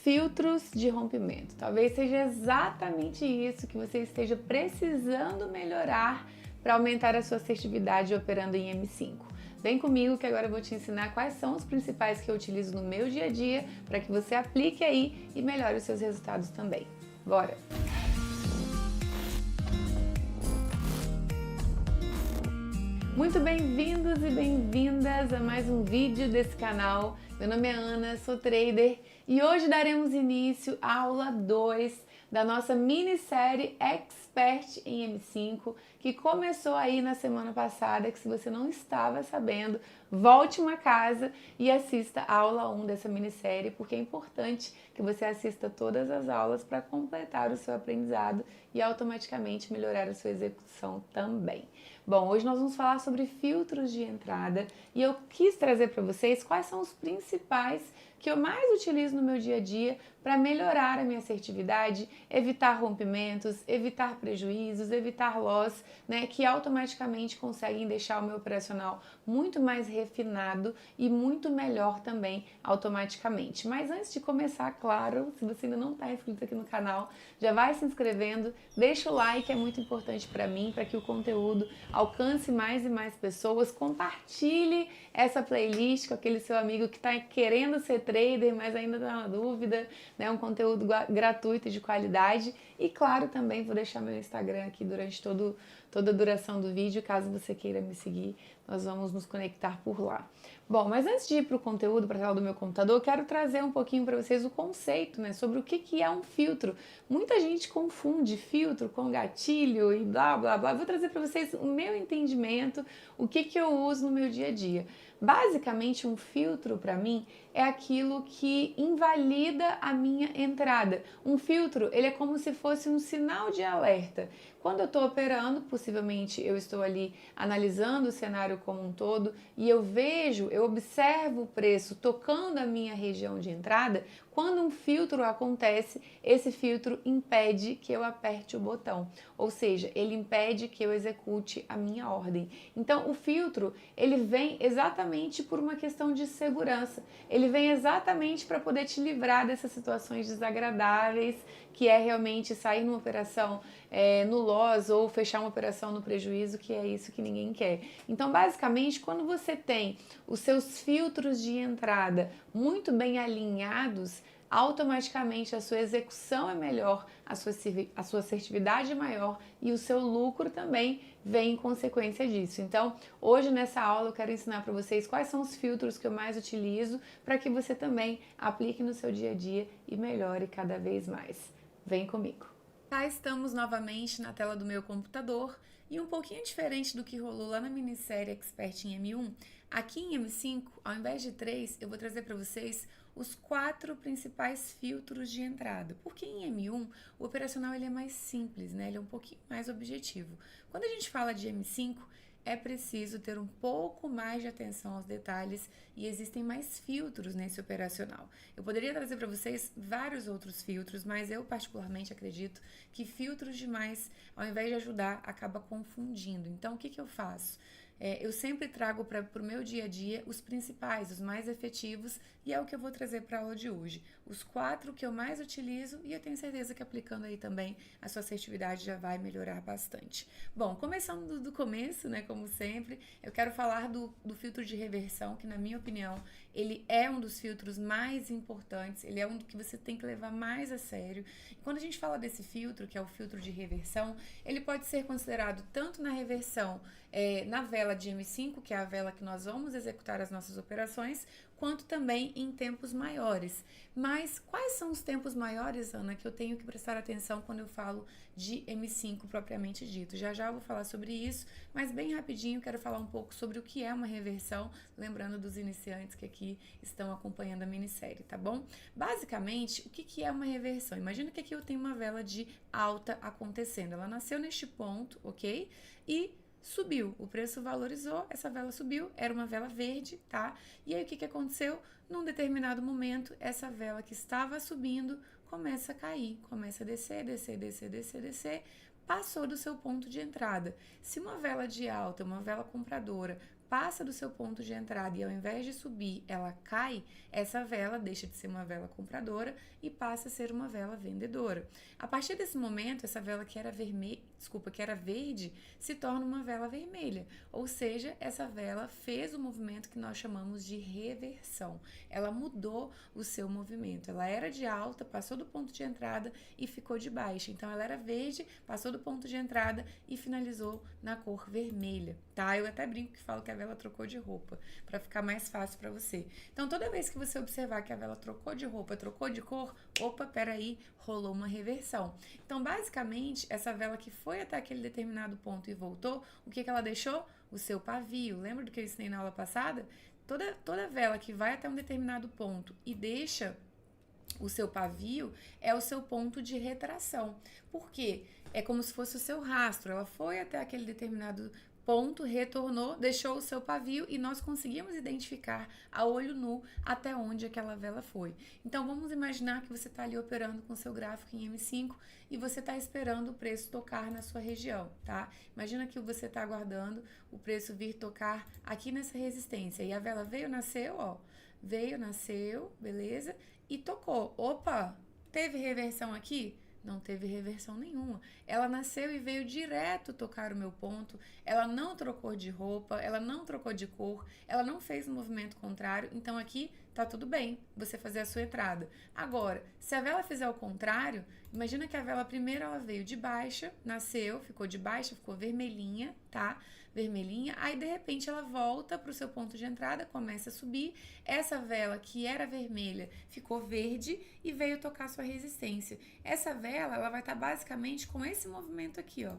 filtros de rompimento. Talvez seja exatamente isso que você esteja precisando melhorar para aumentar a sua assertividade operando em M5. Vem comigo que agora eu vou te ensinar quais são os principais que eu utilizo no meu dia a dia para que você aplique aí e melhore os seus resultados também. Bora! Muito bem-vindos e bem-vindas a mais um vídeo desse canal. Meu nome é Ana, sou trader e hoje daremos início à aula 2 da nossa minissérie Expert em M5, que começou aí na semana passada, que se você não estava sabendo, volte uma casa e assista a aula 1 dessa minissérie, porque é importante que você assista todas as aulas para completar o seu aprendizado e automaticamente melhorar a sua execução também. Bom, hoje nós vamos falar sobre filtros de entrada e eu quis trazer para vocês quais são os principais que eu mais utilizo no meu dia a dia para melhorar a minha assertividade, evitar rompimentos, evitar prejuízos, evitar loss, né, que automaticamente conseguem deixar o meu operacional muito mais refinado e muito melhor também automaticamente. Mas antes de começar, claro, se você ainda não está inscrito aqui no canal, já vai se inscrevendo, deixa o like, é muito importante para mim, para que o conteúdo alcance mais e mais pessoas, compartilhe essa playlist com aquele seu amigo que está querendo ser trader, mas ainda está na dúvida, né? Um conteúdo gratuito e de qualidade. E claro, também vou deixar meu Instagram aqui durante toda a duração do vídeo, caso você queira me seguir, nós vamos nos conectar por lá. Bom, mas antes de ir para o conteúdo, para a tela do meu computador, eu quero trazer um pouquinho para vocês o conceito, né, sobre o que é um filtro. Muita gente confunde filtro com gatilho e blá, blá, blá. Vou trazer para vocês o meu entendimento, o que eu uso no meu dia a dia. Basicamente, um filtro para mim é aquilo que invalida a minha entrada. Um filtro, ele é como se fosse um sinal de alerta. Quando eu estou operando, possivelmente eu estou ali analisando o cenário como um todo e eu observo o preço tocando a minha região de entrada. Quando um filtro acontece, esse filtro impede que eu aperte o botão, ou seja, ele impede que eu execute a minha ordem. Então, o filtro, ele vem exatamente por uma questão de segurança, ele vem exatamente para poder te livrar dessas situações desagradáveis, que é realmente sair numa operação no loss ou fechar uma operação no prejuízo, que é isso que ninguém quer. Então, basicamente, quando você tem os seus filtros de entrada muito bem alinhados, automaticamente a sua execução é melhor, a sua assertividade é maior e o seu lucro também vem em consequência disso. Então, hoje nessa aula eu quero ensinar para vocês quais são os filtros que eu mais utilizo para que você também aplique no seu dia a dia e melhore cada vez mais. Vem comigo! Cá estamos novamente na tela do meu computador e um pouquinho diferente do que rolou lá na minissérie Expert em M1, aqui em M5, ao invés de 3, eu vou trazer para vocês os 4 principais filtros de entrada, porque em M1 o operacional ele é mais simples, né? Ele é um pouquinho mais objetivo. Quando a gente fala de M5, é preciso ter um pouco mais de atenção aos detalhes e existem mais filtros nesse operacional. Eu poderia trazer para vocês vários outros filtros, mas eu particularmente acredito que filtros demais, ao invés de ajudar, acaba confundindo. Então, o que eu faço? Eu sempre trago para o meu dia a dia os principais, os mais efetivos, e é o que eu vou trazer para a aula de hoje. Os 4 que eu mais utilizo e eu tenho certeza que aplicando aí também a sua assertividade já vai melhorar bastante. Bom, começando do começo, né, como sempre, eu quero falar do filtro de reversão, que na minha opinião, ele é um dos filtros mais importantes, ele é um que você tem que levar mais a sério. E quando a gente fala desse filtro, que é o filtro de reversão, ele pode ser considerado tanto na reversão, na vela de M5, que é a vela que nós vamos executar as nossas operações, quanto também em tempos maiores. Mas quais são os tempos maiores, Ana, que eu tenho que prestar atenção quando eu falo de M5 propriamente dito? Já já eu vou falar sobre isso, mas bem rapidinho quero falar um pouco sobre o que é uma reversão, lembrando dos iniciantes que aqui estão acompanhando a minissérie, tá bom? Basicamente, o que é uma reversão? Imagina que aqui eu tenho uma vela de alta acontecendo, ela nasceu neste ponto, ok? E subiu, o preço valorizou, essa vela subiu, era uma vela verde, tá? E aí o que aconteceu? Num determinado momento, essa vela que estava subindo começa a cair, começa a descer, descer, descer, descer, descer, passou do seu ponto de entrada. Se uma vela de alta, uma vela compradora, passa do seu ponto de entrada e ao invés de subir, ela cai, essa vela deixa de ser uma vela compradora e passa a ser uma vela vendedora. A partir desse momento, essa vela que era verde, se torna uma vela vermelha. Ou seja, essa vela fez o movimento que nós chamamos de reversão. Ela mudou o seu movimento. Ela era de alta, passou do ponto de entrada e ficou de baixa. Então, ela era verde, passou do ponto de entrada e finalizou na cor vermelha, tá? Eu até brinco que falo que a vela trocou de roupa, para ficar mais fácil para você. Então, toda vez que você observar que a vela trocou de roupa, trocou de cor, opa, peraí, rolou uma reversão. Então, basicamente, essa vela que foi até aquele determinado ponto e voltou, o que ela deixou? O seu pavio. Lembra do que eu ensinei na aula passada? Toda vela que vai até um determinado ponto e deixa o seu pavio é o seu ponto de retração. Por quê? É como se fosse o seu rastro. Ela foi até aquele determinado ponto, retornou, deixou o seu pavio e nós conseguimos identificar a olho nu até onde aquela vela foi. Então, vamos imaginar que você está ali operando com o seu gráfico em M5 e você está esperando o preço tocar na sua região, tá? Imagina que você está aguardando o preço vir tocar aqui nessa resistência e a vela veio, nasceu, ó. Veio, nasceu, beleza? E tocou. Opa, teve reversão aqui? Não teve reversão nenhuma. Ela nasceu e veio direto tocar o meu ponto. Ela não trocou de roupa, ela não trocou de cor, ela não fez um movimento contrário. Então aqui tá tudo bem você fazer a sua entrada. Agora, se a vela fizer o contrário, imagina que a vela primeiro ela veio de baixa, nasceu, ficou de baixa, ficou vermelhinha, tá? Vermelhinha. Aí de repente ela volta para o seu ponto de entrada, começa a subir. Essa vela que era vermelha ficou verde e veio tocar sua resistência. Essa vela, ela vai estar basicamente com esse movimento aqui, ó.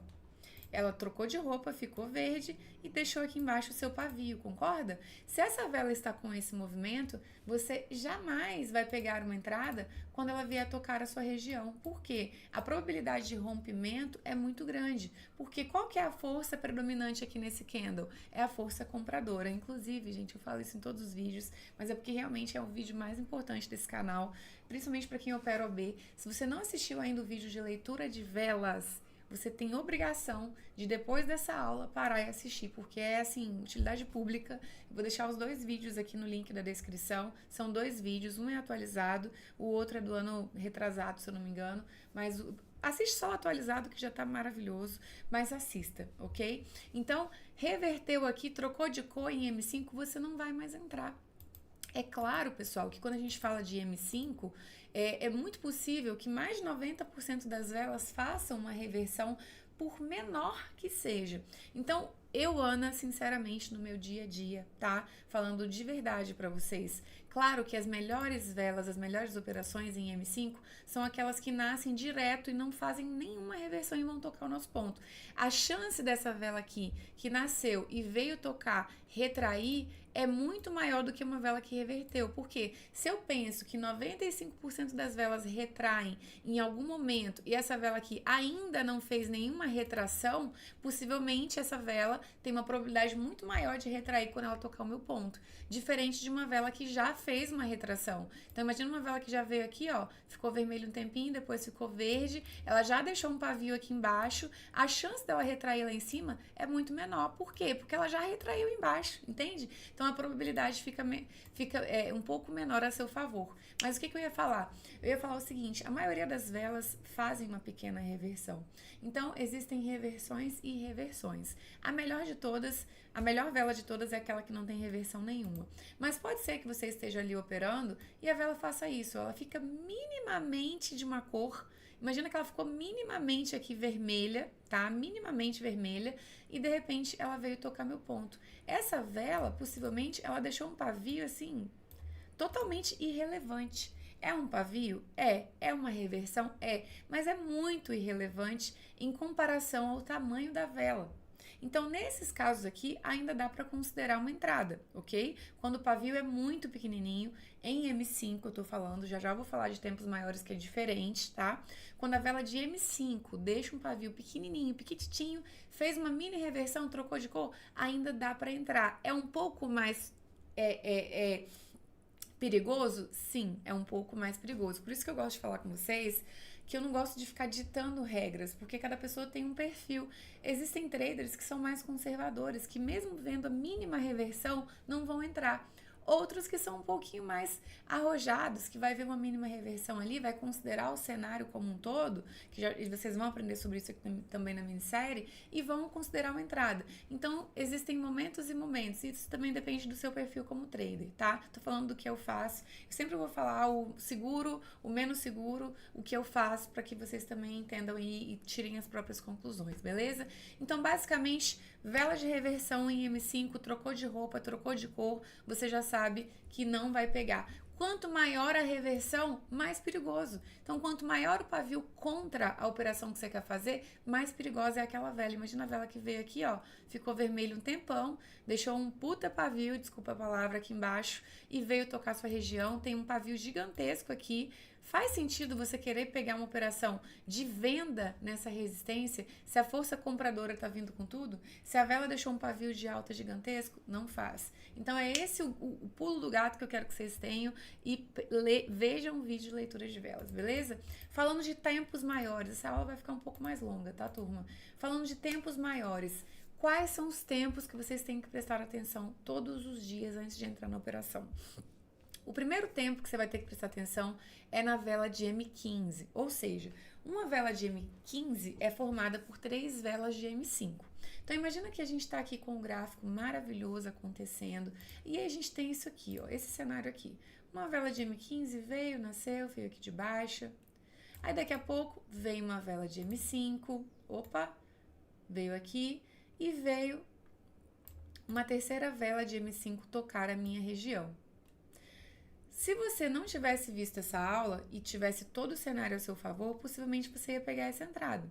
Ela trocou de roupa, ficou verde e deixou aqui embaixo o seu pavio, concorda? Se essa vela está com esse movimento, você jamais vai pegar uma entrada quando ela vier tocar a sua região. Por quê? A probabilidade de rompimento é muito grande. Porque qual que é a força predominante aqui nesse candle? É a força compradora. Inclusive, gente, eu falo isso em todos os vídeos, mas é porque realmente é o vídeo mais importante desse canal, principalmente para quem opera OB. Se você não assistiu ainda o vídeo de leitura de velas, você tem obrigação de, depois dessa aula, parar e assistir, porque é, assim, utilidade pública. Eu vou deixar os 2 vídeos aqui no link da descrição. São 2 vídeos, um é atualizado, o outro é do ano retrasado, se eu não me engano. Mas assiste só o atualizado, que já tá maravilhoso, mas assista, ok? Então, reverteu aqui, trocou de cor em M5, você não vai mais entrar. É claro, pessoal, que quando a gente fala de M5, é muito possível que mais de 90% das velas façam uma reversão, por menor que seja. Então, eu, Ana, sinceramente, no meu dia a dia, tá? Falando de verdade para vocês. Claro que as melhores velas, as melhores operações em M5 são aquelas que nascem direto e não fazem nenhuma reversão e vão tocar o nosso ponto. A chance dessa vela aqui, que nasceu e veio tocar, retrair, é muito maior do que uma vela que reverteu. Porque se eu penso que 95% das velas retraem em algum momento e essa vela aqui ainda não fez nenhuma retração, possivelmente essa vela tem uma probabilidade muito maior de retrair quando ela tocar o meu ponto. Diferente de uma vela que já fez uma retração. Então, imagina uma vela que já veio aqui, ó, ficou vermelho um tempinho, depois ficou verde, ela já deixou um pavio aqui embaixo, a chance dela retrair lá em cima é muito menor. Por quê? Porque ela já retraiu embaixo, entende? Então, a probabilidade fica um pouco menor a seu favor. Mas o que eu ia falar? Eu ia falar o seguinte, a maioria das velas fazem uma pequena reversão. Então, existem reversões e reversões. A melhor vela de todas é aquela que não tem reversão nenhuma. Mas pode ser que você esteja ali operando e a vela faça isso. Ela fica minimamente de uma cor. Imagina que ela ficou minimamente aqui vermelha, tá? Minimamente vermelha. E de repente ela veio tocar meu ponto. Essa vela, possivelmente, ela deixou um pavio assim, totalmente irrelevante. É um pavio? É. É uma reversão? É. Mas é muito irrelevante em comparação ao tamanho da vela. Então, nesses casos aqui, ainda dá para considerar uma entrada, ok? Quando o pavio é muito pequenininho, em M5 eu tô falando, já vou falar de tempos maiores que é diferente, tá? Quando a vela de M5 deixa um pavio pequenininho, piquititinho, fez uma mini reversão, trocou de cor, ainda dá para entrar. É um pouco mais Perigoso? Sim, é um pouco mais perigoso. Por isso que eu gosto de falar com vocês que eu não gosto de ficar ditando regras, porque cada pessoa tem um perfil. Existem traders que são mais conservadores, que mesmo vendo a mínima reversão, não vão entrar. Outros que são um pouquinho mais arrojados, que vai ver uma mínima reversão ali, vai considerar o cenário como um todo, e vocês vão aprender sobre isso aqui também na minissérie, e vão considerar uma entrada. Então, existem momentos e momentos, e isso também depende do seu perfil como trader, tá? Tô falando do que eu faço. Eu sempre vou falar o seguro, o menos seguro, o que eu faço, para que vocês também entendam e tirem as próprias conclusões, beleza? Então, basicamente, vela de reversão em M5, trocou de roupa, trocou de cor, você já sabe que não vai pegar. Quanto maior a reversão, mais perigoso. Então, quanto maior o pavio contra a operação que você quer fazer, mais perigosa é aquela vela. Imagina a vela que veio aqui, ó, ficou vermelho um tempão, deixou um puta pavio, desculpa a palavra, aqui embaixo, e veio tocar sua região, tem um pavio gigantesco aqui. Faz sentido você querer pegar uma operação de venda nessa resistência se a força compradora está vindo com tudo? Se a vela deixou um pavio de alta gigantesco? Não faz. Então é esse o pulo do gato que eu quero que vocês tenham e vejam um vídeo de leitura de velas, beleza? Falando de tempos maiores, essa aula vai ficar um pouco mais longa, tá, turma? Falando de tempos maiores, quais são os tempos que vocês têm que prestar atenção todos os dias antes de entrar na operação? O primeiro tempo que você vai ter que prestar atenção é na vela de M15, ou seja, uma vela de M15 é formada por 3 velas de M5. Então imagina que a gente está aqui com um gráfico maravilhoso acontecendo e aí a gente tem isso aqui, ó, esse cenário aqui. Uma vela de M15 veio, nasceu, veio aqui de baixa. Aí daqui a pouco veio uma vela de M5, opa, veio aqui e veio uma terceira vela de M5 tocar a minha região. Se você não tivesse visto essa aula e tivesse todo o cenário a seu favor, possivelmente você ia pegar essa entrada.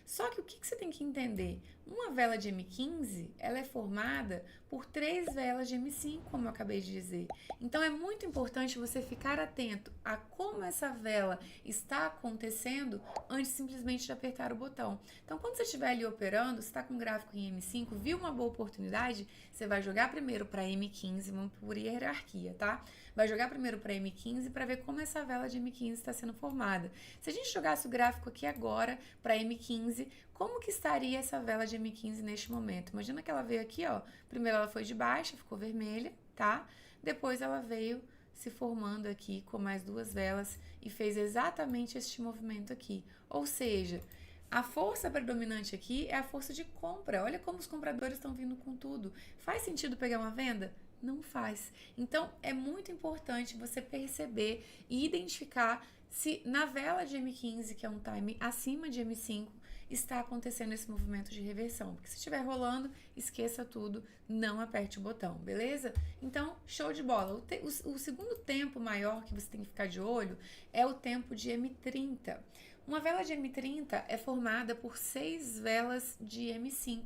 Só que o que você tem que entender? Uma vela de M15, ela é formada por 3 velas de M5, como eu acabei de dizer. Então, é muito importante você ficar atento a como essa vela está acontecendo antes simplesmente de apertar o botão. Então, quando você estiver ali operando, você está com um gráfico em M5, viu uma boa oportunidade, você vai jogar primeiro para M15, vamos por hierarquia, tá? Vai jogar primeiro para M15 para ver como essa vela de M15 está sendo formada. Se a gente jogasse o gráfico aqui agora para M15, como que estaria essa vela de M15 neste momento? Imagina que ela veio aqui, ó. Primeiro ela foi de baixa, ficou vermelha, tá? Depois ela veio se formando aqui com mais 2 velas e fez exatamente este movimento aqui. Ou seja, a força predominante aqui é a força de compra. Olha como os compradores estão vindo com tudo. Faz sentido pegar uma venda? Não faz. Então, é muito importante você perceber e identificar se na vela de M15, que é um time acima de M5, está acontecendo esse movimento de reversão. Porque se estiver rolando, esqueça tudo, não aperte o botão, beleza? Então, show de bola. O segundo tempo maior que você tem que ficar de olho é o tempo de M30. Uma vela de M30 é formada por 6 velas de M5.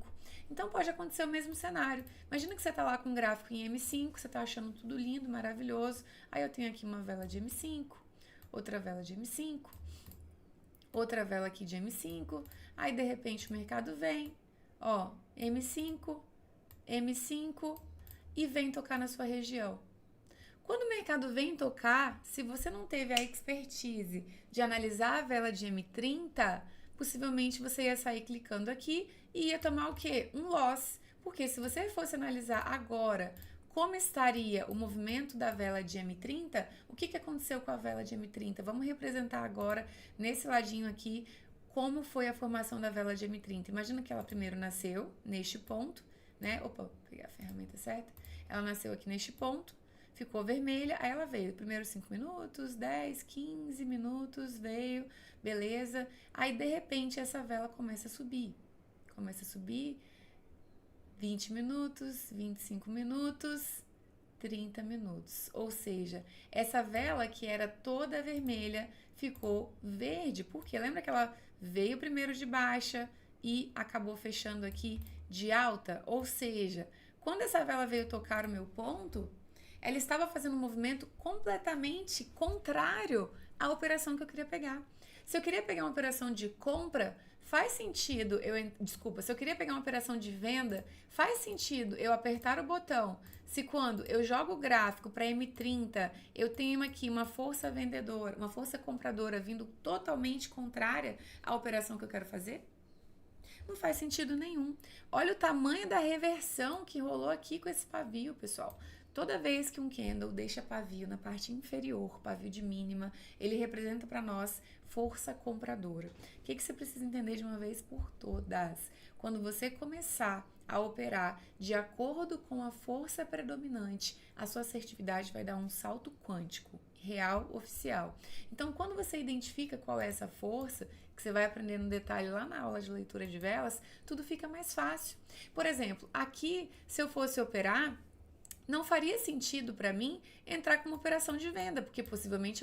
Então, pode acontecer o mesmo cenário. Imagina que você está lá com um gráfico em M5, você está achando tudo lindo, maravilhoso. Aí eu tenho aqui uma vela de M5, outra vela de M5, outra vela aqui de M5. Aí, de repente, o mercado vem, ó, M5, M5 e vem tocar na sua região. Quando o mercado vem tocar, se você não teve a expertise de analisar a vela de M30, possivelmente você ia sair clicando aqui e ia tomar o quê? Um loss. Porque se você fosse analisar agora como estaria o movimento da vela de M30, o que aconteceu com a vela de M30? Vamos representar agora, nesse ladinho aqui, como foi a formação da vela de M30. Imagina que ela primeiro nasceu neste ponto, né? Opa, vou pegar a ferramenta certa. Ela nasceu aqui neste ponto, ficou vermelha, aí ela veio. Primeiro 5 minutos, 10, 15 minutos, veio, beleza. Aí, de repente, essa vela começa a subir. Começa a subir 20 minutos, 25 minutos, 30 minutos. Ou seja, essa vela que era toda vermelha ficou verde. Porque lembra que ela veio primeiro de baixa e acabou fechando aqui de alta? Ou seja, quando essa vela veio tocar o meu ponto, ela estava fazendo um movimento completamente contrário a operação que eu queria pegar. Se eu queria pegar uma operação de compra, faz sentido se eu queria pegar uma operação de venda, faz sentido eu apertar o botão. Se quando eu jogo o gráfico para M30, eu tenho aqui uma força vendedora, uma força compradora vindo totalmente contrária à operação que eu quero fazer? Não faz sentido nenhum. Olha o tamanho da reversão que rolou aqui com esse pavio, pessoal. Toda vez que um candle deixa pavio na parte inferior, pavio de mínima, ele representa para nós força compradora. O que você precisa entender de uma vez por todas? Quando você começar a operar de acordo com a força predominante, a sua assertividade vai dar um salto quântico, real, oficial. Então, quando você identifica qual é essa força, que você vai aprender no detalhe lá na aula de leitura de velas, tudo fica mais fácil. Por exemplo, aqui, se eu fosse operar, não faria sentido para mim entrar com uma operação de venda, porque possivelmente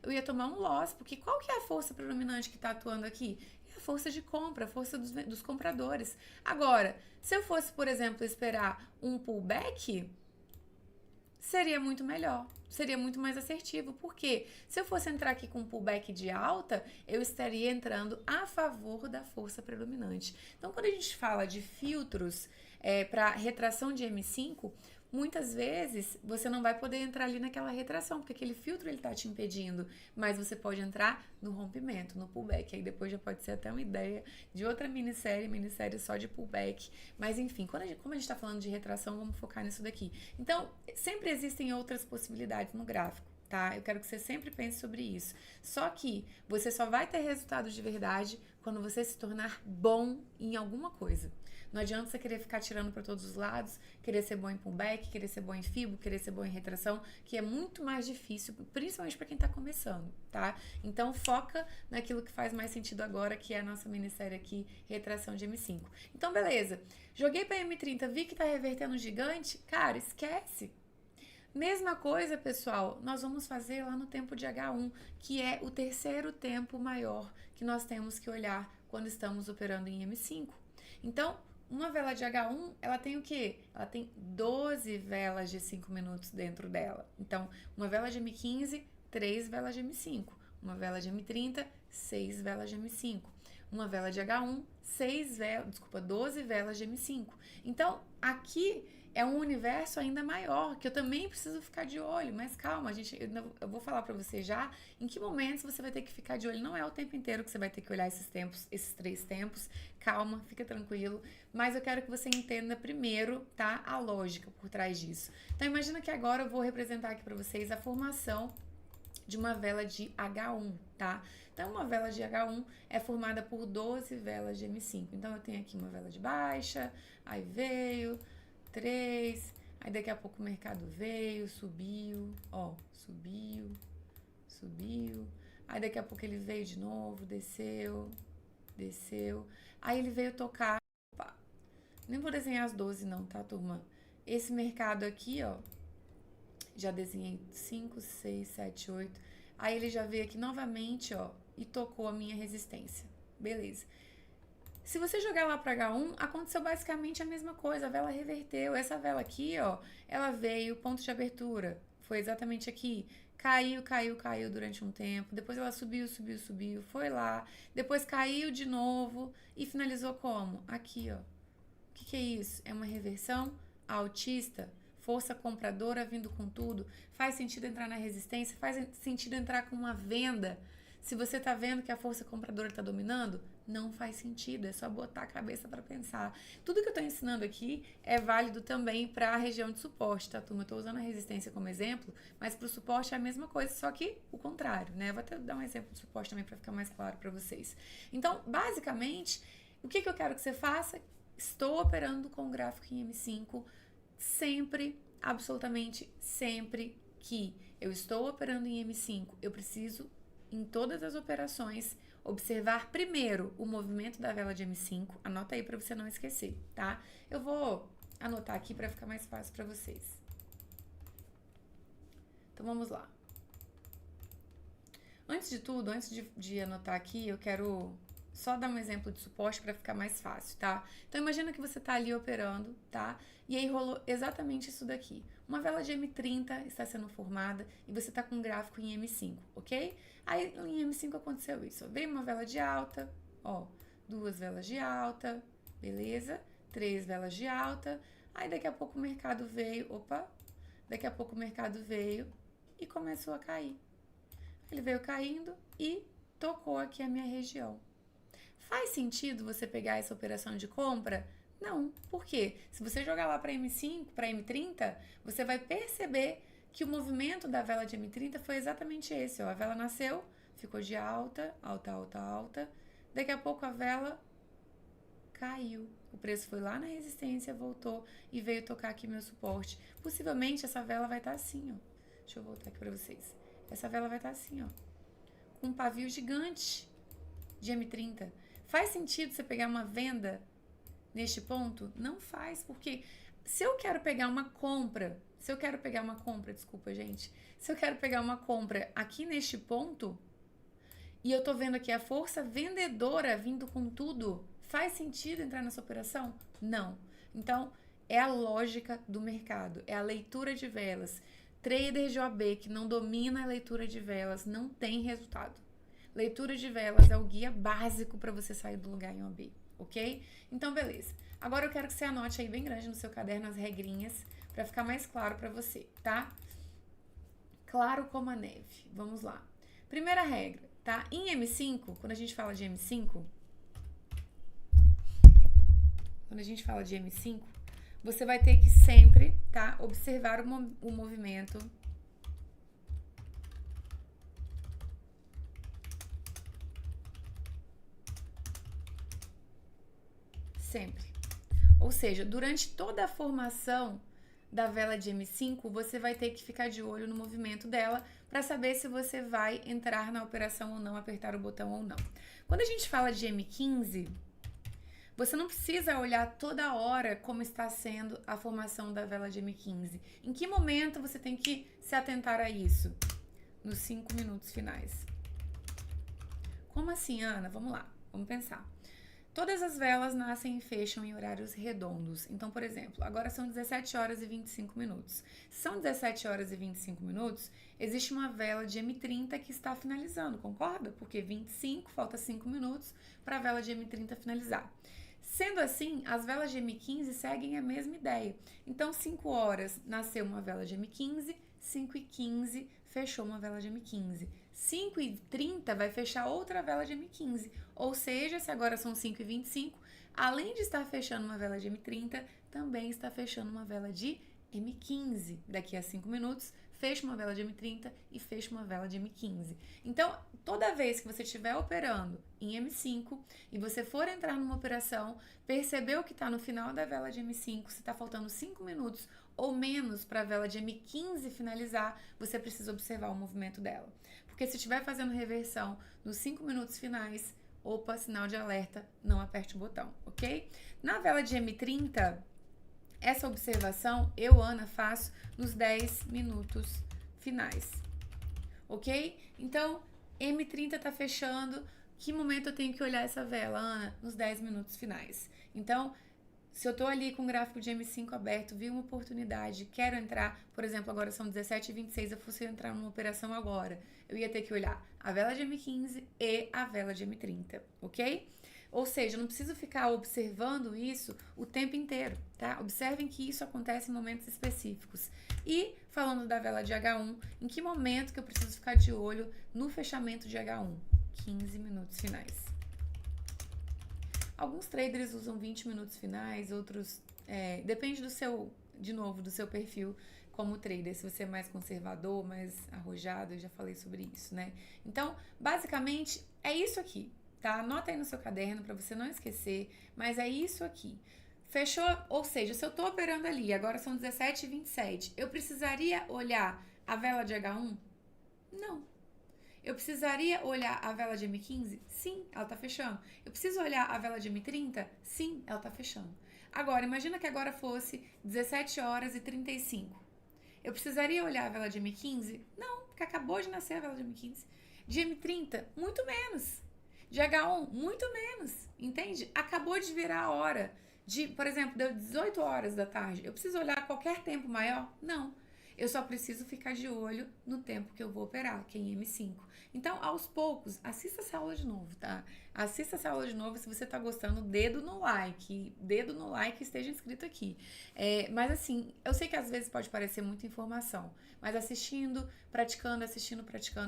eu ia tomar um loss, porque qual que é a força predominante que está atuando aqui? É a força de compra, a força dos compradores. Agora, se eu fosse, por exemplo, esperar um pullback, seria muito melhor, seria muito mais assertivo, porque se eu fosse entrar aqui com um pullback de alta, eu estaria entrando a favor da força predominante. Então, quando a gente fala de filtros para retração de M5, muitas vezes você não vai poder entrar ali naquela retração, porque aquele filtro ele tá te impedindo, mas você pode entrar no rompimento, no pullback. Aí depois já pode ser até uma ideia de outra minissérie só de pullback. Mas enfim, como a gente tá falando de retração, vamos focar nisso daqui. Então, sempre existem outras possibilidades no gráfico. Tá? Eu quero que você sempre pense sobre isso. Só que você só vai ter resultados de verdade quando você se tornar bom em alguma coisa. Não adianta você querer ficar tirando para todos os lados, querer ser bom em pullback, querer ser bom em fibo, querer ser bom em retração, que é muito mais difícil, principalmente para quem está começando, tá? Então foca naquilo que faz mais sentido agora, que é a nossa minissérie aqui, retração de M5. Então beleza, joguei para M30, vi que tá revertendo gigante, cara, esquece. Mesma coisa, pessoal, nós vamos fazer lá no tempo de H1, que é o terceiro tempo maior que nós temos que olhar quando estamos operando em M5. Então, uma vela de H1, ela tem o quê? Ela tem 12 velas de 5 minutos dentro dela. Então, uma vela de M15, 3 velas de M5. Uma vela de M30, 6 velas de M5. Uma vela de H1, 12 velas de M5. Então, aqui é um universo ainda maior, que eu também preciso ficar de olho, mas calma, eu vou falar pra você já em que momentos você vai ter que ficar de olho. Não é o tempo inteiro que você vai ter que olhar esses tempos, esses 3 tempos. Calma, fica tranquilo, mas eu quero que você entenda primeiro, tá, a lógica por trás disso. Então imagina que agora eu vou representar aqui pra vocês a formação de uma vela de H1, tá? Então, uma vela de H1 é formada por 12 velas de M5. Então, eu tenho aqui uma vela de baixa, aí veio 3, aí daqui a pouco o mercado veio, subiu, ó, subiu, aí daqui a pouco ele veio de novo, desceu, aí ele veio tocar, opa, nem vou desenhar as 12 não, tá, turma? Esse mercado aqui, ó, já desenhei 5, 6, 7, 8, aí ele já veio aqui novamente, ó, e tocou a minha resistência, beleza. Se você jogar lá para H1, aconteceu basicamente a mesma coisa, a vela reverteu. Essa vela aqui, ó, ela veio, ponto de abertura, foi exatamente aqui. Caiu durante um tempo, depois ela subiu, foi lá, depois caiu de novo e finalizou como? Aqui, ó. O que é isso? É uma reversão altista, força compradora vindo com tudo. Faz sentido entrar na resistência, faz sentido entrar com uma venda. Se você tá vendo que a força compradora tá dominando, não faz sentido, é só botar a cabeça para pensar. Tudo que eu tô ensinando aqui é válido também para a região de suporte, tá, turma? Eu tô usando a resistência como exemplo, mas pro suporte é a mesma coisa, só que o contrário, né? Eu vou até dar um exemplo de suporte também para ficar mais claro para vocês. Então, basicamente, o que eu quero que você faça? Estou operando com o gráfico em M5 sempre, absolutamente sempre que eu estou operando em M5, eu preciso, em todas as operações, observar primeiro o movimento da vela de M5. Anota aí para você não esquecer, tá? Eu vou anotar aqui para ficar mais fácil para vocês. Então vamos lá. Antes de tudo, antes de anotar aqui, eu quero só dar um exemplo de suporte para ficar mais fácil, tá? Então, imagina que você tá ali operando, tá? E aí rolou exatamente isso daqui. Uma vela de M30 está sendo formada e você tá com um gráfico em M5, ok? Aí, em M5 aconteceu isso. Ó. Veio uma vela de alta, ó, 2 velas de alta, beleza? 3 velas de alta. Aí, daqui a pouco o mercado veio, daqui a pouco o mercado veio e começou a cair. Ele veio caindo e tocou aqui a minha região. Faz sentido você pegar essa operação de compra? Não. Por quê? Se você jogar lá para M5, para M30, você vai perceber que o movimento da vela de M30 foi exatamente esse. Ó. A vela nasceu, ficou de alta, alta, alta, alta. Daqui a pouco a vela caiu. O preço foi lá na resistência, voltou e veio tocar aqui meu suporte. Possivelmente essa vela vai estar assim, ó. Deixa eu voltar aqui para vocês. Essa vela vai estar assim, ó. Com um pavio gigante de M30. Faz sentido você pegar uma venda neste ponto? Não faz, porque se eu quero pegar uma compra, desculpa, gente. Se eu quero pegar uma compra aqui neste ponto, e eu tô vendo aqui a força vendedora vindo com tudo, faz sentido entrar nessa operação? Não. Então, é a lógica do mercado, é a leitura de velas. Trader de OAB que não domina a leitura de velas não tem resultado. Leitura de velas é o guia básico para você sair do lugar em OAB, ok? Então, beleza. Agora eu quero que você anote aí bem grande no seu caderno as regrinhas para ficar mais claro para você, tá? Claro como a neve. Vamos lá. Primeira regra, tá? Em M5, quando a gente fala de M5, você vai ter que sempre, tá, observar o movimento sempre. Ou seja, durante toda a formação da vela de M5, você vai ter que ficar de olho no movimento dela para saber se você vai entrar na operação ou não, apertar o botão ou não. Quando a gente fala de M15, você não precisa olhar toda hora como está sendo a formação da vela de M15. Em que momento você tem que se atentar a isso? Nos 5 minutos finais. Como assim, Ana? Vamos lá, vamos pensar. Todas as velas nascem e fecham em horários redondos. Então, por exemplo, agora são 17 horas e 25 minutos. Se são 17 horas e 25 minutos, existe uma vela de M30 que está finalizando, concorda? Porque 25, falta 5 minutos para a vela de M30 finalizar. Sendo assim, as velas de M15 seguem a mesma ideia. Então, 5 horas nasceu uma vela de M15, 5h15 fechou uma vela de M15. 5h30 vai fechar outra vela de M15. Ou seja, se agora são 5h25, além de estar fechando uma vela de M30, também está fechando uma vela de M15. Daqui a 5 minutos, fecha uma vela de M30 e fecha uma vela de M15. Então, toda vez que você estiver operando em M5 e você for entrar numa operação, percebeu que está no final da vela de M5, se está faltando 5 minutos ou menos para a vela de M15 finalizar, você precisa observar o movimento dela. Porque se estiver fazendo reversão nos 5 minutos finais, opa, sinal de alerta, não aperte o botão, ok? Na vela de M30, essa observação eu, Ana, faço nos 10 minutos finais, ok? Então, M30 tá fechando, que momento eu tenho que olhar essa vela, Ana? Nos 10 minutos finais. Então, se eu tô ali com o gráfico de M5 aberto, vi uma oportunidade, quero entrar, por exemplo, agora são 17h26, eu fosse entrar numa operação agora, eu ia ter que olhar a vela de M15 e a vela de M30, ok? Ou seja, eu não preciso ficar observando isso o tempo inteiro, tá? Observem que isso acontece em momentos específicos. E, falando da vela de H1, em que momento que eu preciso ficar de olho no fechamento de H1? 15 minutos finais. Alguns traders usam 20 minutos finais, outros... depende do seu, de novo, do seu perfil como trader. Se você é mais conservador, mais arrojado, eu já falei sobre isso, né? Então, basicamente, é isso aqui. Tá? Anota aí no seu caderno para você não esquecer, mas é isso aqui. Fechou? Ou seja, se eu tô operando ali, agora são 17h27, eu precisaria olhar a vela de H1? Não. Eu precisaria olhar a vela de M15? Sim, ela tá fechando. Eu preciso olhar a vela de M30? Sim, ela tá fechando. Agora, imagina que agora fosse 17 horas e 35. Eu precisaria olhar a vela de M15? Não, porque acabou de nascer a vela de M15. De M30? Muito menos. De H1, muito menos, entende? Acabou de virar a hora. Por exemplo, deu 18 horas da tarde. Eu preciso olhar qualquer tempo maior? Não. Eu só preciso ficar de olho no tempo que eu vou operar, que é em M5. Então, aos poucos, assista essa aula de novo, tá? Assista essa aula de novo. Se você tá gostando, dedo no like. Dedo no like, esteja inscrito aqui. Mas assim, eu sei que às vezes pode parecer muita informação, mas assistindo, praticando,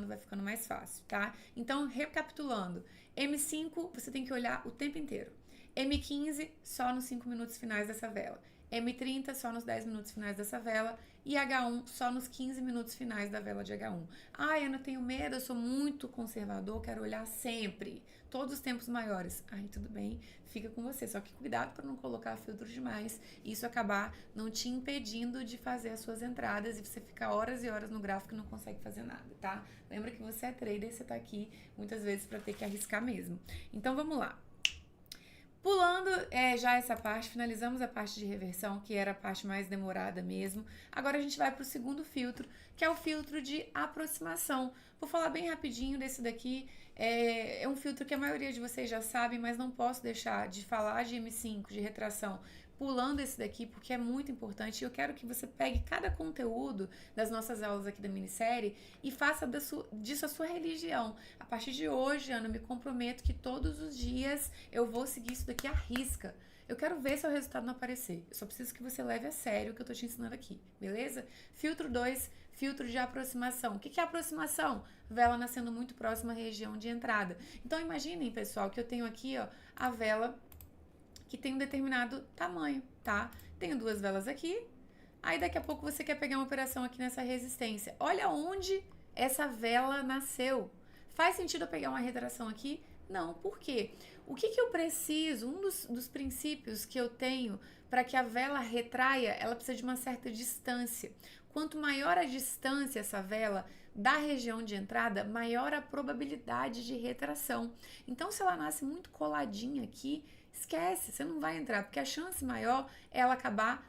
vai ficando mais fácil, tá? Então, recapitulando. M5, você tem que olhar o tempo inteiro. M15, só nos 5 minutos finais dessa vela. M30 só nos 10 minutos finais dessa vela e H1 só nos 15 minutos finais da vela de H1. Ai, eu não tenho medo, eu sou muito conservador, quero olhar sempre, todos os tempos maiores. Ai, tudo bem, fica com você, só que cuidado para não colocar filtro demais e isso acabar não te impedindo de fazer as suas entradas e você ficar horas e horas no gráfico e não consegue fazer nada, tá? Lembra que você é trader, você tá aqui muitas vezes para ter que arriscar mesmo. Então vamos lá. Pulando já essa parte, finalizamos a parte de reversão, que era a parte mais demorada mesmo. Agora a gente vai para o segundo filtro, que é o filtro de aproximação. Vou falar bem rapidinho desse daqui. É um filtro que a maioria de vocês já sabe, mas não posso deixar de falar de M5, de retração, pulando esse daqui, porque é muito importante. Eu quero que você pegue cada conteúdo das nossas aulas aqui da minissérie e faça disso a sua religião. A partir de hoje, Ana, eu me comprometo que todos os dias eu vou seguir isso daqui à risca. Eu quero ver seu resultado não aparecer. Eu só preciso que você leve a sério o que eu tô te ensinando aqui, beleza? Filtro 2, filtro de aproximação. O que é aproximação? Vela nascendo muito próxima à região de entrada. Então, imaginem, pessoal, que eu tenho aqui, ó, a vela que tem um determinado tamanho, tá? Tenho duas velas aqui, aí daqui a pouco você quer pegar uma operação aqui nessa resistência. Olha onde essa vela nasceu. Faz sentido eu pegar uma retração aqui? Não, por quê? O que eu preciso, um dos princípios que eu tenho para que a vela retraia, ela precisa de uma certa distância. Quanto maior a distância essa vela da região de entrada, maior a probabilidade de retração. Então, se ela nasce muito coladinha aqui, esquece, você não vai entrar, porque a chance maior é ela acabar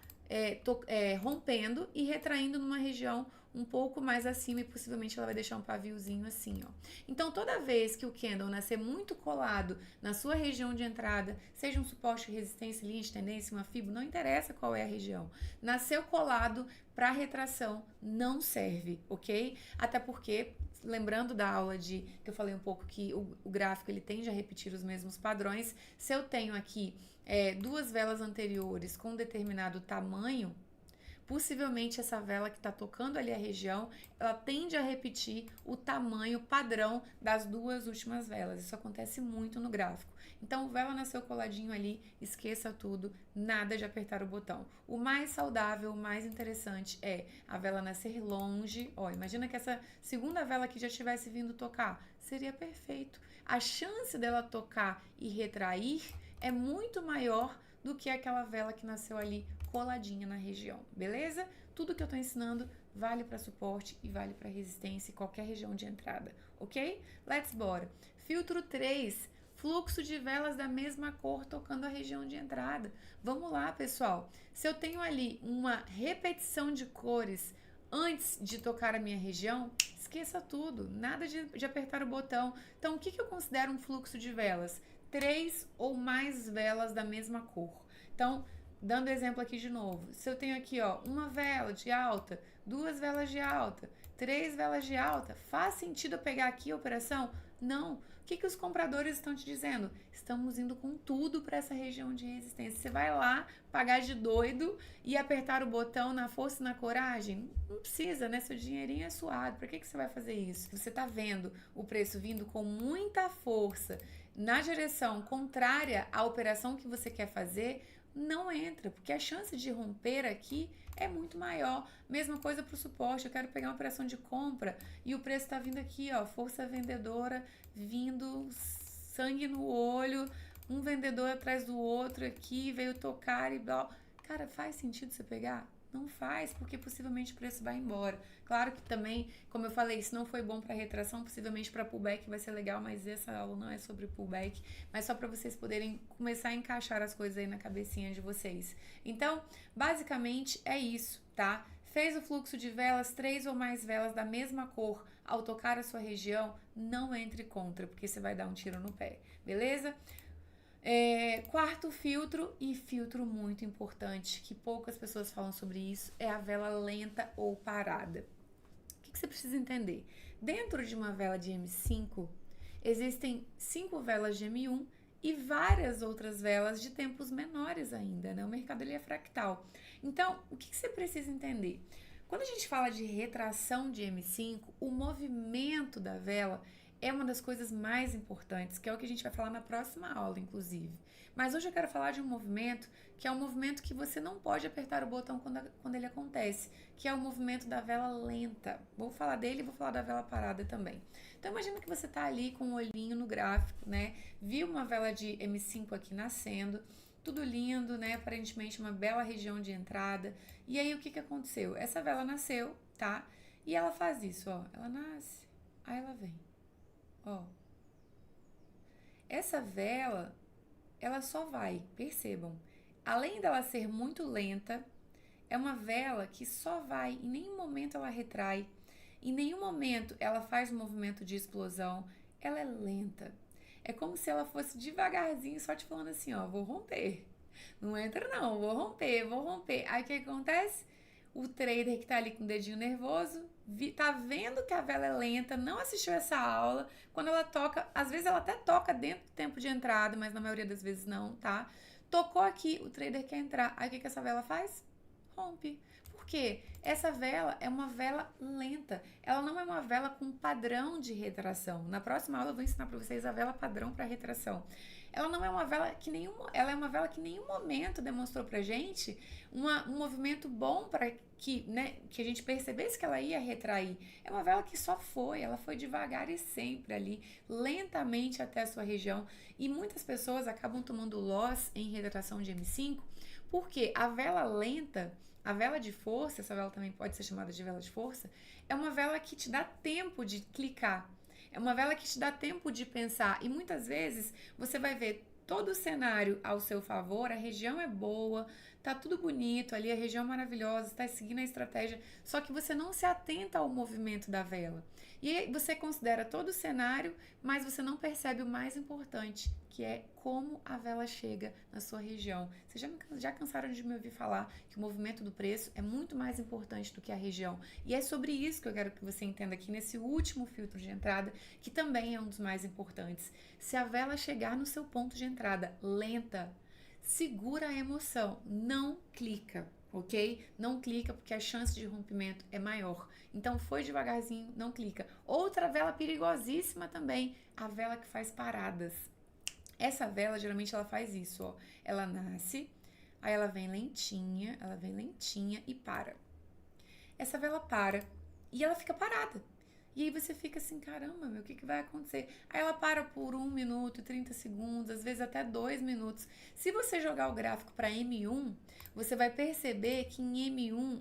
rompendo e retraindo numa região um pouco mais acima e possivelmente ela vai deixar um paviozinho assim, ó. Então, toda vez que o candle nascer muito colado na sua região de entrada, seja um suporte, resistência, linha de tendência, uma FIBO, não interessa qual é a região. Nasceu colado para retração não serve, ok? Até porque, lembrando da aula que eu falei um pouco que o gráfico ele tende a repetir os mesmos padrões, se eu tenho aqui duas velas anteriores com um determinado tamanho, possivelmente essa vela que está tocando ali a região, ela tende a repetir o tamanho padrão das duas últimas velas. Isso acontece muito no gráfico. Então, vela nasceu coladinho ali, esqueça tudo, nada de apertar o botão. O mais saudável, o mais interessante é a vela nascer longe. Ó, imagina que essa segunda vela aqui já estivesse vindo tocar. Seria perfeito. A chance dela tocar e retrair é muito maior do que aquela vela que nasceu ali coladinha na região, beleza? Tudo que eu tô ensinando vale para suporte e vale para resistência em qualquer região de entrada, ok? Let's bora. Filtro 3, fluxo de velas da mesma cor tocando a região de entrada. Vamos lá, pessoal. Se eu tenho ali uma repetição de cores antes de tocar a minha região, esqueça tudo, nada de apertar o botão. Então, o que eu considero um fluxo de velas? 3 ou mais velas da mesma cor. Então, dando exemplo aqui de novo, se eu tenho aqui, ó, uma vela de alta, duas velas de alta, 3 velas de alta, faz sentido eu pegar aqui a operação? Não. O que os compradores estão te dizendo? Estamos indo com tudo para essa região de resistência. Você vai lá pagar de doido e apertar o botão na força e na coragem? Não precisa, né? Seu dinheirinho é suado. Para que você vai fazer isso? Você tá vendo o preço vindo com muita força na direção contrária à operação que você quer fazer, não entra, porque a chance de romper aqui é muito maior. Mesma coisa para o suporte, eu quero pegar uma operação de compra e o preço está vindo aqui, ó, força vendedora, vindo sangue no olho, um vendedor atrás do outro aqui, veio tocar e blá. Cara, faz sentido você pegar? Não faz, porque possivelmente o preço vai embora. Claro que também, como eu falei, se não foi bom para retração, possivelmente para pullback vai ser legal, mas essa aula não é sobre pullback, mas só para vocês poderem começar a encaixar as coisas aí na cabecinha de vocês. Então, basicamente é isso, tá? Fez o fluxo de velas, 3 ou mais velas da mesma cor ao tocar a sua região, não entre contra, porque você vai dar um tiro no pé, beleza? Quarto filtro, e filtro muito importante, que poucas pessoas falam sobre isso, é a vela lenta ou parada. O que você precisa entender? Dentro de uma vela de M5, existem 5 velas de M1 e várias outras velas de tempos menores ainda, né? O mercado ele é fractal. Então, o que você precisa entender? Quando a gente fala de retração de M5, o movimento da vela é uma das coisas mais importantes, que é o que a gente vai falar na próxima aula, inclusive. Mas hoje eu quero falar de um movimento que é um movimento que você não pode apertar o botão quando ele acontece, que é o movimento da vela lenta. Vou falar dele e vou falar da vela parada também. Então imagina que você está ali com um olhinho no gráfico, né? Viu uma vela de M5 aqui nascendo, tudo lindo, né? Aparentemente uma bela região de entrada. E aí o que aconteceu? Essa vela nasceu, tá? E ela faz isso, ó. Ela nasce, aí ela vem. Ó, essa vela, ela só vai, percebam, além dela ser muito lenta, é uma vela que só vai, em nenhum momento ela retrai, em nenhum momento ela faz um movimento de explosão, ela é lenta. É como se ela fosse devagarzinho, só te falando assim, ó, vou romper. Não entra não, vou romper, vou romper. Aí o que acontece? O trader que tá ali com o dedinho nervoso, tá vendo que a vela é lenta, não assistiu essa aula. Quando ela toca, às vezes ela até toca dentro do tempo de entrada, mas na maioria das vezes não, tá? Tocou aqui, o trader quer entrar. Aí o que essa vela faz? Rompe. Por quê? Essa vela é uma vela lenta. Ela não é uma vela com padrão de retração. Na próxima aula eu vou ensinar para vocês a vela padrão para retração. Ela não é uma vela que ela é uma vela que em nenhum momento demonstrou pra gente um movimento bom para que, né, que a gente percebesse que ela ia retrair. É uma vela que só foi, ela foi devagar e sempre ali, lentamente até a sua região. E muitas pessoas acabam tomando loss em retração de M5, porque a vela lenta, a vela de força, essa vela também pode ser chamada de vela de força, é uma vela que te dá tempo de clicar. É uma vela que te dá tempo de pensar e muitas vezes você vai ver todo o cenário ao seu favor, a região é boa, tá tudo bonito ali, a região é maravilhosa, está seguindo a estratégia, só que você não se atenta ao movimento da vela. E aí você considera todo o cenário, mas você não percebe o mais importante, que é como a vela chega na sua região. Vocês já cansaram de me ouvir falar que o movimento do preço é muito mais importante do que a região. E é sobre isso que eu quero que você entenda aqui nesse último filtro de entrada, que também é um dos mais importantes. Se a vela chegar no seu ponto de entrada lenta, segura a emoção, não clica, ok? Não clica porque a chance de rompimento é maior. Então foi devagarzinho, não clica. Outra vela perigosíssima também, a vela que faz paradas. Essa vela, geralmente, ela faz isso, ó. Ela nasce, aí ela vem lentinha e para. Essa vela para e ela fica parada. E aí você fica assim, caramba, meu, o que vai acontecer? Aí ela para por 1 minuto, 30 segundos, às vezes até 2 minutos. Se você jogar o gráfico para M1, você vai perceber que em M1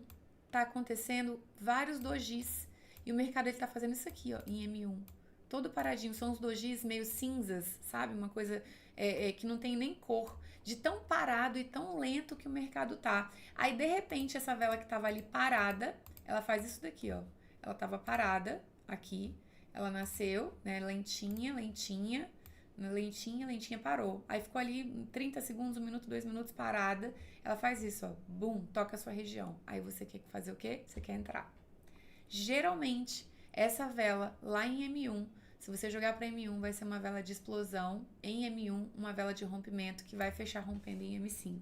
tá acontecendo vários dojis. E o mercado ele tá fazendo isso aqui, ó, em M1. Todo paradinho, são os dojis meio cinzas, sabe? Uma coisa que não tem nem cor. De tão parado e tão lento que o mercado tá. Aí, de repente, essa vela que tava ali parada, ela faz isso daqui, ó. Ela tava parada aqui, ela nasceu, né, lentinha, parou. Aí ficou ali 30 segundos, 1 minuto, 2 minutos parada. Ela faz isso, ó, bum, toca a sua região. Aí você quer fazer o quê? Você quer entrar. Geralmente, essa vela lá em M1, se você jogar para M1, vai ser uma vela de explosão. Em M1, uma vela de rompimento que vai fechar rompendo em M5.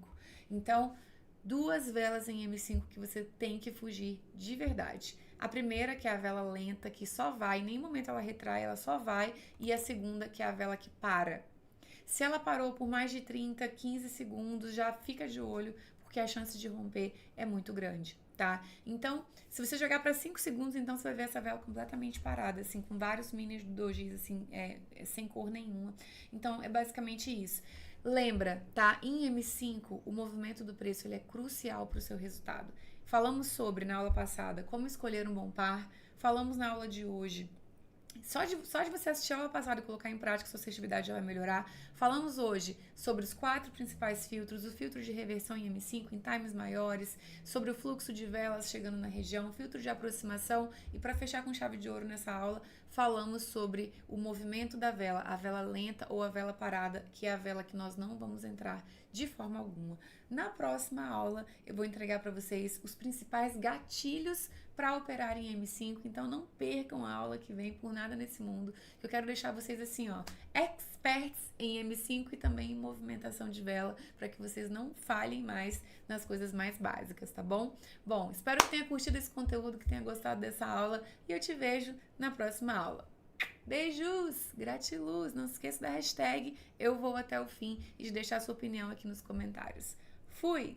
Então, 2 velas em M5 que você tem que fugir de verdade. A primeira, que é a vela lenta, que só vai, em nenhum momento ela retrai, ela só vai. E a segunda, que é a vela que para. Se ela parou por mais de 30, 15 segundos, já fica de olho, porque a chance de romper é muito grande, tá? Então, se você jogar para 5 segundos, então você vai ver essa vela completamente parada, assim, com vários mini dojis, assim, sem cor nenhuma. Então, é basicamente isso. Lembra, tá? Em M5, o movimento do preço ele é crucial para o seu resultado. Falamos sobre, na aula passada, como escolher um bom par. Falamos na aula de hoje Só de você assistir a aula passada e colocar em prática, sua assertividade já vai melhorar. Falamos hoje sobre os 4 principais filtros, o filtro de reversão em M5 em times maiores, sobre o fluxo de velas chegando na região, filtro de aproximação e para fechar com chave de ouro nessa aula, falamos sobre o movimento da vela, a vela lenta ou a vela parada, que é a vela que nós não vamos entrar de forma alguma. Na próxima aula, eu vou entregar para vocês os principais gatilhos para operar em M5, então não percam a aula que vem por nada nesse mundo, que eu quero deixar vocês assim, ó, experts em M5 e também em movimentação de vela, para que vocês não falhem mais nas coisas mais básicas, tá bom? Bom, espero que tenha curtido esse conteúdo, que tenha gostado dessa aula e eu te vejo na próxima aula. Beijos, gratiluz, não se esqueça da hashtag eu vou até o fim e de deixar sua opinião aqui nos comentários. Fui!